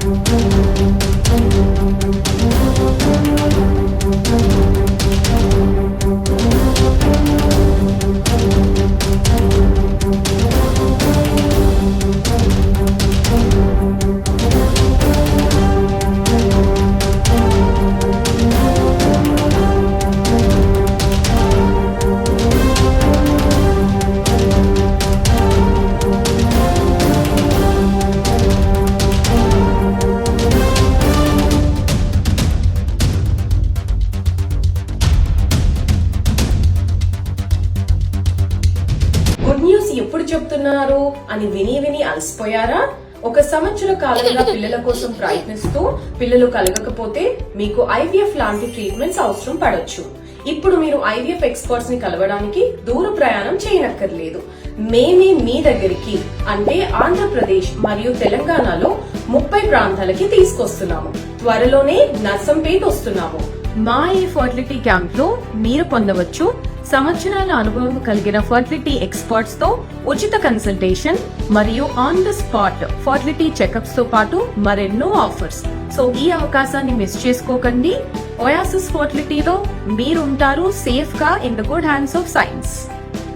Good news ఎప్పుడు చెప్తున్నారు అని విని అలసిపోయారా? 1 సంవత్సర కాలంగా పిల్లల కోసం ప్రయత్నిస్తూ పిల్లలు కలగకపోతే మీకు ఐవీఎఫ్ లాంటి ట్రీట్మెంట్స్ అవసరం పడొచ్చు. ఇప్పుడు మీరు ఐవీఎఫ్ ఎక్స్పర్ట్స్ ని కలవడానికి దూర ప్రయాణం చేయనక్కర్లేదు. మేమే మీ దగ్గరికి అంటే ఆంధ్రప్రదేశ్ మరియు తెలంగాణలో 30 ప్రాంతాలకి తీసుకొస్తున్నాము. త్వరలోనే నర్సంపేట్ వస్తున్నాము. మా ఈ ఫర్టిలిటీ క్యాంప్ లో మీరు పొందవచ్చు సంవత్సరాల అనుభవం కలిగిన ఫర్టిలిటీ ఎక్స్పర్ట్స్ తో ఉచిత కన్సల్టేషన్ మరియు on the spot fertility checkups తో పాటు మరెన్నో ఆఫర్స్. సో ఈ అవకాశాన్ని మిస్ చేసుకోకండి. ఒయాసిస్ ఫర్టిలిటీలో మీరుంటారు సేఫ్ గా in the good hands of science.